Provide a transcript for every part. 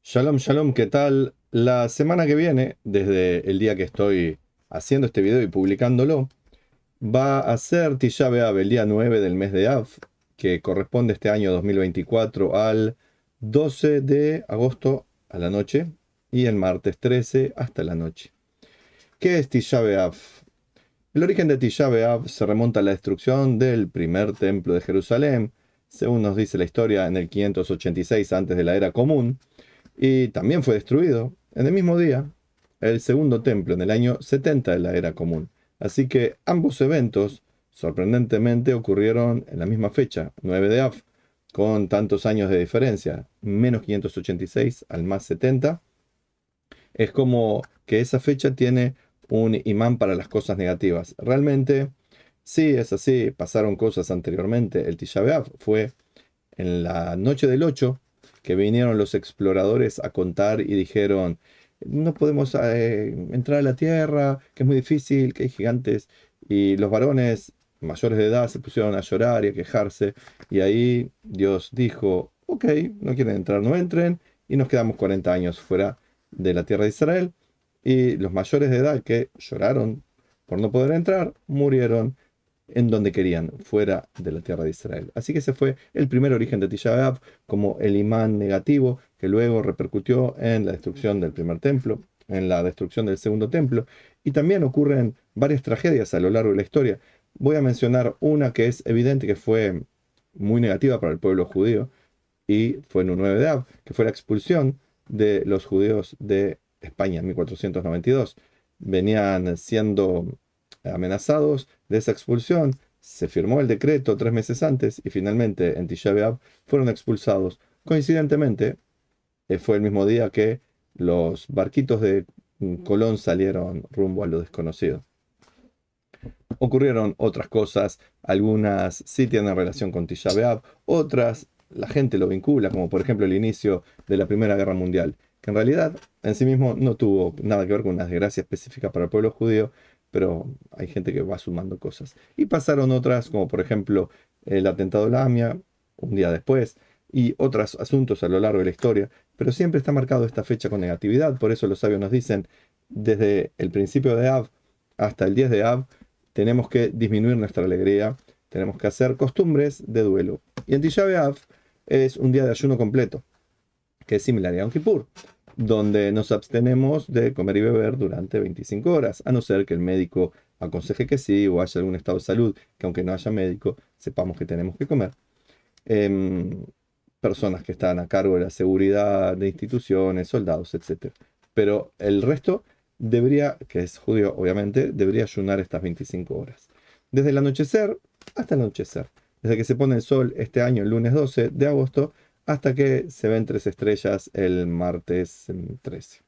Shalom, shalom, ¿qué tal? La semana que viene, desde el día que estoy haciendo este video y publicándolo, va a ser Tisha B'Av, el día 9 del mes de Av, que corresponde este año 2024 al 12 de agosto a la noche y el martes 13 hasta la noche. ¿Qué es Tisha B'Av? El origen de Tisha B'Av se remonta a la destrucción del primer templo de Jerusalén, según nos dice la historia, en el 586 antes de la era común, y también fue destruido en el mismo día el segundo templo en el año 70 de la era común. Así que ambos eventos, sorprendentemente, ocurrieron en la misma fecha, 9 de Av, con tantos años de diferencia, menos 586 al más 70. Es como que esa fecha tiene un imán para las cosas negativas. Realmente, sí, es así, pasaron cosas anteriormente. El Tisha B'Av fue en la noche del 8 que vinieron los exploradores a contar y dijeron, no podemos entrar a la Tierra, que es muy difícil, que hay gigantes. Y los varones mayores de edad se pusieron a llorar y a quejarse. Y ahí Dios dijo, ok, no quieren entrar, no entren. Y nos quedamos 40 años fuera de la Tierra de Israel. Y los mayores de edad que lloraron por no poder entrar, murieron en donde querían, fuera de la tierra de Israel. Así que ese fue el primer origen de Tisha B'Av, como el imán negativo que luego repercutió en la destrucción del primer templo, en la destrucción del segundo templo, y también ocurren varias tragedias a lo largo de la historia. Voy a mencionar una que es evidente que fue muy negativa para el pueblo judío, y fue en un 9 de Av, que fue la expulsión de los judíos de España en 1492. Venían siendo amenazados de esa expulsión. Se firmó el decreto 3 meses antes y finalmente en Tisha B'Av fueron expulsados. Coincidentemente, fue el mismo día que los barquitos de Colón salieron rumbo a lo desconocido. Ocurrieron otras cosas, algunas sí tienen relación con Tisha B'Av, otras la gente lo vincula, como por ejemplo el inicio de la Primera Guerra Mundial, que en realidad en sí mismo no tuvo nada que ver con una desgracia específica para el pueblo judío, pero hay gente que va sumando cosas. Y pasaron otras, como por ejemplo el atentado de la AMIA, un día después, y otros asuntos a lo largo de la historia, pero siempre está marcado esta fecha con negatividad, por eso los sabios nos dicen, desde el principio de Av hasta el 10 de Av, tenemos que disminuir nuestra alegría, tenemos que hacer costumbres de duelo. Y en Tisha B'Av es un día de ayuno completo, que es similar a Yom Kippur, donde nos abstenemos de comer y beber durante 25 horas, a no ser que el médico aconseje que sí o haya algún estado de salud, que aunque no haya médico, sepamos que tenemos que comer. Em, Personas que están a cargo de la seguridad de instituciones, soldados, etcétera. Pero el resto debería, que es judío obviamente, debería ayunar estas 25 horas. Desde el anochecer hasta el anochecer. Desde que se pone el sol este año, el lunes 12 de agosto, hasta que se ven 3 estrellas el martes 13.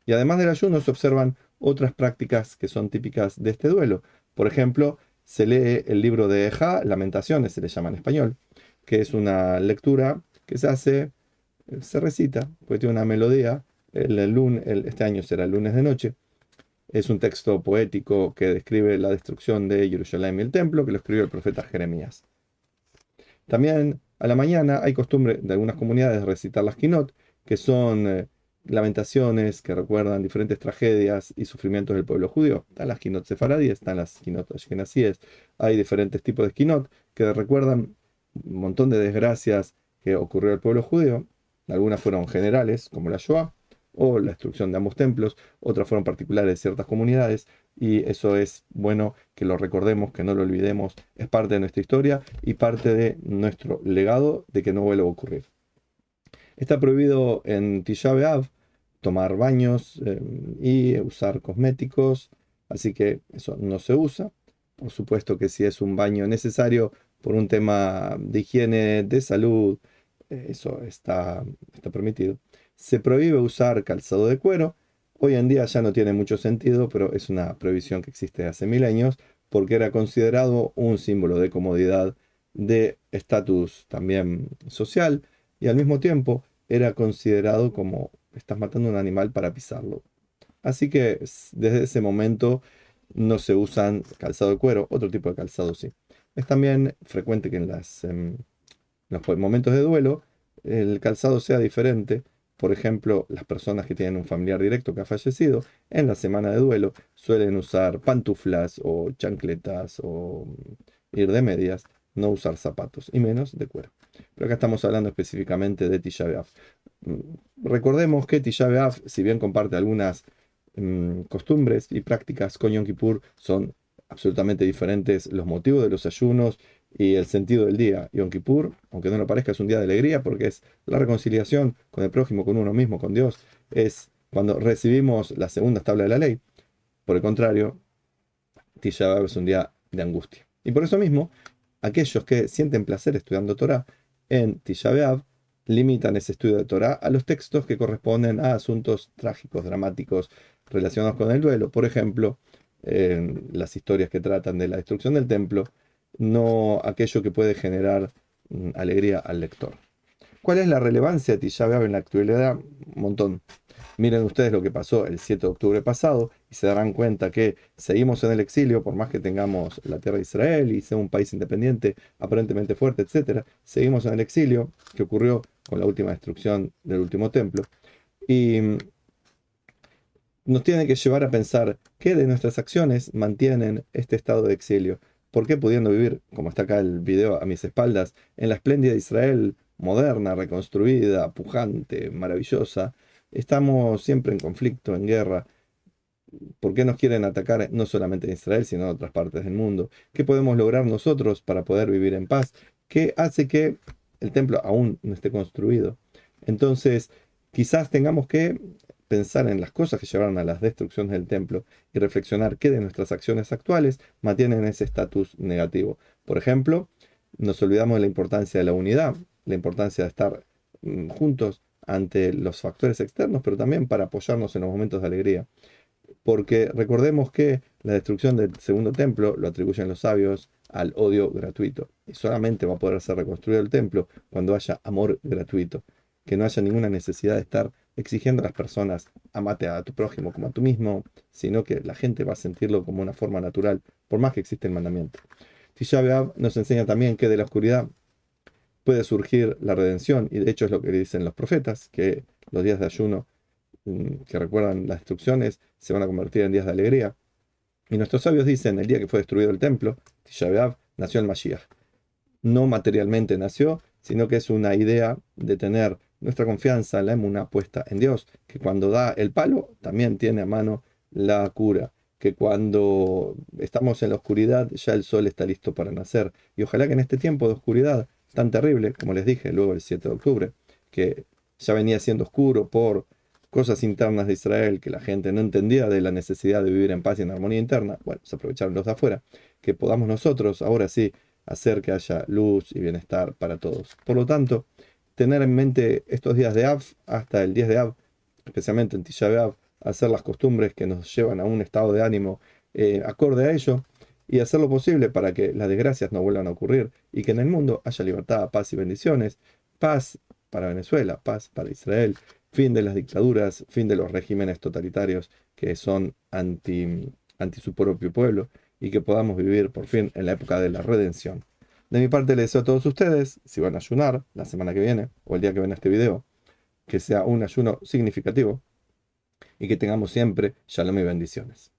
Y además del ayuno se observan otras prácticas que son típicas de este duelo. Por ejemplo, se lee el libro de Ejá, Lamentaciones se le llama en español, que es una lectura que se hace, se recita, porque tiene una melodía. Este año será el lunes de noche. Es un texto poético que describe la destrucción de Jerusalén y el templo, que lo escribió el profeta Jeremías. También a la mañana hay costumbre de algunas comunidades de recitar las Kinot, que son lamentaciones que recuerdan diferentes tragedias y sufrimientos del pueblo judío. Están las Kinot sefaradíes, están las Kinot ashkenazíes, hay diferentes tipos de Kinot que recuerdan un montón de desgracias que ocurrió al pueblo judío. Algunas fueron generales, como la Shoah, o la destrucción de ambos templos, otras fueron particulares de ciertas comunidades, y eso es bueno que lo recordemos, que no lo olvidemos, es parte de nuestra historia y parte de nuestro legado de que no vuelva a ocurrir. Está prohibido en Tisha B'Av tomar baños y usar cosméticos, así que eso no se usa. Por supuesto que si es un baño necesario por un tema de higiene, de salud, eso está permitido. Se prohíbe usar calzado de cuero. Hoy en día ya no tiene mucho sentido, pero es una prohibición que existe hace milenios porque era considerado un símbolo de comodidad, de estatus también social, y al mismo tiempo era considerado como estás matando un animal para pisarlo. Así que desde ese momento no se usan calzado de cuero, otro tipo de calzado sí. Es también frecuente que en los momentos de duelo el calzado sea diferente, Por ejemplo, las personas que tienen un familiar directo que ha fallecido, en la semana de duelo suelen usar pantuflas o chancletas o ir de medias, no usar zapatos y menos de cuero. Pero acá estamos hablando específicamente de Tisha B'Av. Recordemos que Tisha B'Av, si bien comparte algunas costumbres y prácticas con Yom Kippur, son absolutamente diferentes los motivos de los ayunos y el sentido del día. Yom Kippur, aunque no lo parezca, es un día de alegría porque es la reconciliación con el prójimo, con uno mismo, con Dios. Es cuando recibimos la segunda tabla de la ley. Por el contrario, Tisha B'Av es un día de angustia. Y por eso mismo, aquellos que sienten placer estudiando Torah en Tisha B'Av limitan ese estudio de Torah a los textos que corresponden a asuntos trágicos, dramáticos, relacionados con el duelo. Por ejemplo, las historias que tratan de la destrucción del templo, no aquello que puede generar alegría al lector. ¿Cuál es la relevancia de Tisha B'Av en la actualidad? Un montón. Miren ustedes lo que pasó el 7 de octubre pasado y se darán cuenta que seguimos en el exilio, por más que tengamos la tierra de Israel y sea un país independiente, aparentemente fuerte, etcétera. Seguimos en el exilio, que ocurrió con la última destrucción del último templo. Y nos tiene que llevar a pensar qué de nuestras acciones mantienen este estado de exilio. ¿Por qué pudiendo vivir, como está acá el video a mis espaldas, en la espléndida Israel moderna, reconstruida, pujante, maravillosa, estamos siempre en conflicto, en guerra? ¿Por qué nos quieren atacar no solamente en Israel, sino en otras partes del mundo? ¿Qué podemos lograr nosotros para poder vivir en paz? ¿Qué hace que el templo aún no esté construido? Entonces, quizás tengamos que pensar en las cosas que llevaron a las destrucciones del templo y reflexionar qué de nuestras acciones actuales mantienen ese estatus negativo. Por ejemplo, nos olvidamos de la importancia de la unidad, la importancia de estar juntos ante los factores externos, pero también para apoyarnos en los momentos de alegría. Porque recordemos que la destrucción del segundo templo lo atribuyen los sabios al odio gratuito. Y solamente va a poder ser reconstruido el templo cuando haya amor gratuito. Que no haya ninguna necesidad de estar exigiendo a las personas, amate a tu prójimo como a tú mismo, sino que la gente va a sentirlo como una forma natural, por más que existe el mandamiento. Tisha B'Av nos enseña también que de la oscuridad puede surgir la redención, y de hecho es lo que dicen los profetas, que los días de ayuno que recuerdan las destrucciones se van a convertir en días de alegría. Y nuestros sabios dicen, el día que fue destruido el templo, Tisha B'Av, nació el Mashiach. No materialmente nació, sino que es una idea de tener nuestra confianza, la emuná puesta en Dios, que cuando da el palo, también tiene a mano la cura, que cuando estamos en la oscuridad, ya el sol está listo para nacer. Y ojalá que en este tiempo de oscuridad tan terrible, como les dije luego el 7 de octubre, que ya venía siendo oscuro por cosas internas de Israel, que la gente no entendía de la necesidad de vivir en paz y en armonía interna, bueno, se aprovecharon los de afuera, que podamos nosotros, ahora sí, hacer que haya luz y bienestar para todos. Por lo tanto, tener en mente estos días de Av, hasta el 10 de Av, especialmente en Tisha B'Av, hacer las costumbres que nos llevan a un estado de ánimo acorde a ello, y hacer lo posible para que las desgracias no vuelvan a ocurrir y que en el mundo haya libertad, paz y bendiciones, paz para Venezuela, paz para Israel, fin de las dictaduras, fin de los regímenes totalitarios que son anti su propio pueblo, y que podamos vivir por fin en la época de la redención. De mi parte les deseo a todos ustedes, si van a ayunar la semana que viene o el día que ven este video, que sea un ayuno significativo y que tengamos siempre shalom y bendiciones.